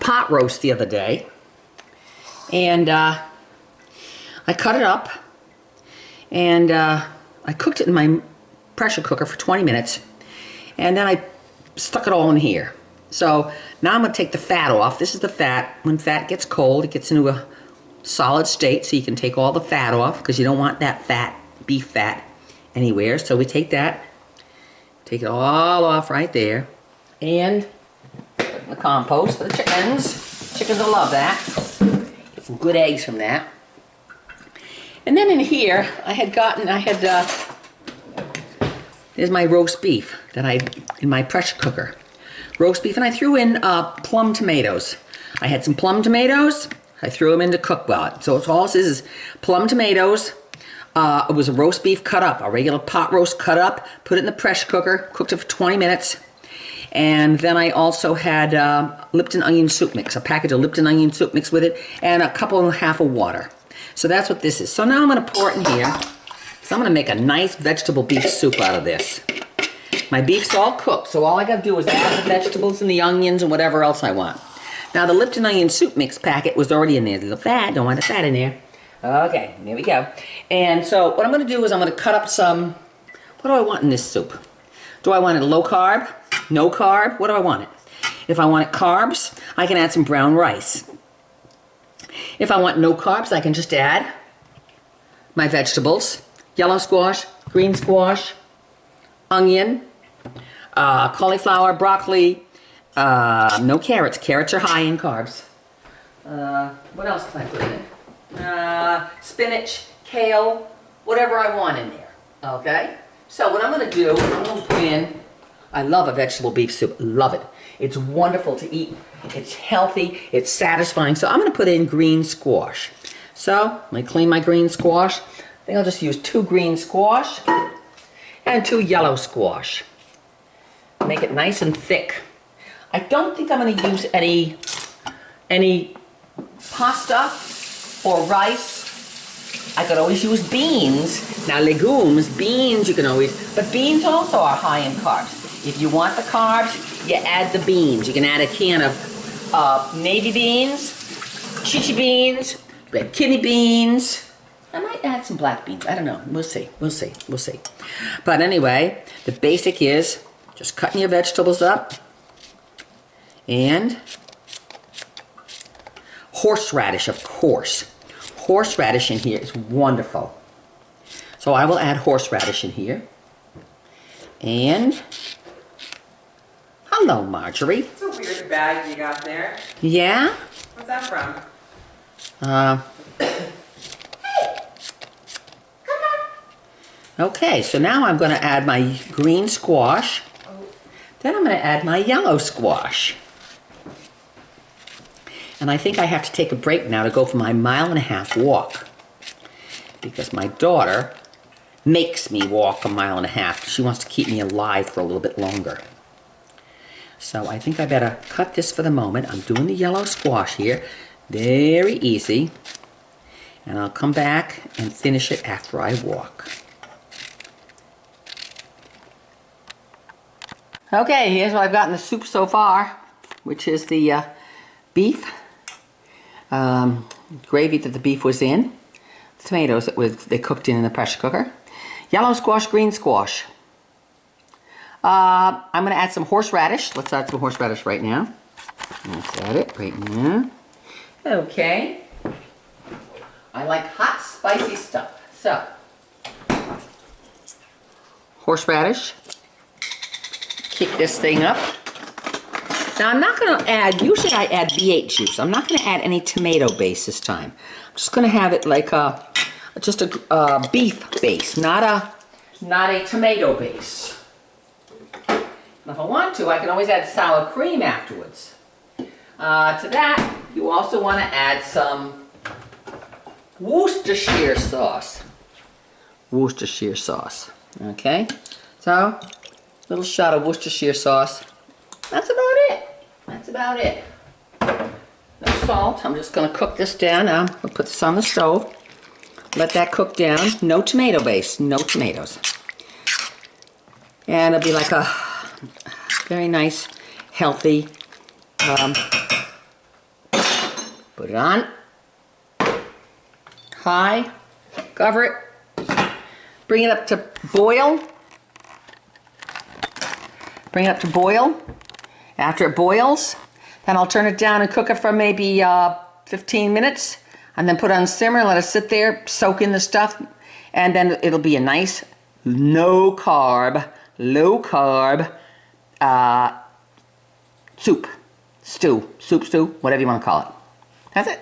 pot roast the other day, and I cut it up, and I cooked it in my pressure cooker for 20 minutes, and then I stuck it all in here. So now I'm going to take the fat off. This is the fat. When fat gets cold, it gets into a solid state, so you can take all the fat off, because you don't want that fat, beef fat, anywhere. So we take that, take it all off right there, and put it in the compost for the chickens. Chickens will love that. Get some good eggs from that. And then in here, there's my roast beef that in my pressure cooker. Roast beef, and I threw in plum tomatoes. I had some plum tomatoes. I threw them into cook-well. So it's all this is plum tomatoes. It was a roast beef cut up, a regular pot roast cut up. Put it in the pressure cooker, cooked it for 20 minutes. And then I also had Lipton onion soup mix, a package of Lipton onion soup mix with it, and a cup and a half of water. So that's what this is. So now I'm going to pour it in here. So I'm going to make a nice vegetable beef soup out of this. My beef's all cooked, so all I got to do is add the vegetables and the onions and whatever else I want. Now the Lipton onion soup mix packet was already in there. There's the fat, don't want the fat in there. Okay, there we go. And so what I'm going to do is I'm going to cut up some, what do I want in this soup? Do I want it low carb? No carb? What do I want it? If I want it carbs, I can add some brown rice. If I want no carbs, I can just add my vegetables. Yellow squash, green squash, onion, cauliflower, broccoli, no carrots. Carrots are high in carbs. What else can I put in? Spinach, kale, whatever I want in there. Okay? So what I'm going to do, I'm going to put in, I love a vegetable beef soup. Love it. It's wonderful to eat. It's healthy. It's satisfying. So I'm going to put in green squash. So let me clean my green squash. I think I'll just use 2 green squash and 2 yellow squash. Make it nice and thick. I don't think I'm going to use any pasta or rice. I could always use beans. Now legumes, beans you can always, but beans also are high in carbs. If you want the carbs, you add the beans. You can add a can of navy beans, chichi beans, red kidney beans. I might add some black beans. I don't know. We'll see. We'll see. We'll see. But anyway, the basic is just cutting your vegetables up, and horseradish, of course. Horseradish in here is wonderful. So I will add horseradish in here. And hello, Marjorie. It's a weird bag you got there. Yeah? What's that from? Okay, so now I'm going to add my green squash. Then I'm going to add my yellow squash. And I think I have to take a break now to go for my 1.5 mile walk. Because my daughter makes me walk 1.5 miles. She wants to keep me alive for a little bit longer. So I think I better cut this for the moment. I'm doing the yellow squash here. Very easy. And I'll come back and finish it after I walk. Okay, here's what I've got in the soup so far, which is the beef, gravy that the beef was in, the tomatoes that they cooked in the pressure cooker, yellow squash, green squash. I'm going to add some horseradish. Let's add some horseradish right now. Let's add it right now. Okay. I like hot, spicy stuff. So, horseradish. Kick this thing up. Now I'm not going to add, usually I add V8 juice. I'm not going to add any tomato base this time. I'm just going to have it like just a beef base, not a tomato base. Now if I want to, I can always add sour cream afterwards. To that, you also want to add some Worcestershire sauce. Worcestershire sauce. Okay? So, little shot of Worcestershire sauce. That's about it. That's about it. No salt. I'm just going to cook this down now. I'll put this on the stove. Let that cook down. No tomato base. No tomatoes. And it'll be like a very nice, healthy Put it on. High. Cover it. Bring it up to boil. Bring it up to boil. After it boils, then I'll turn it down and cook it for maybe 15 minutes. And then put it on simmer and let it sit there, soak in the stuff. And then it'll be a nice low carb, soup, stew, whatever you want to call it. That's it.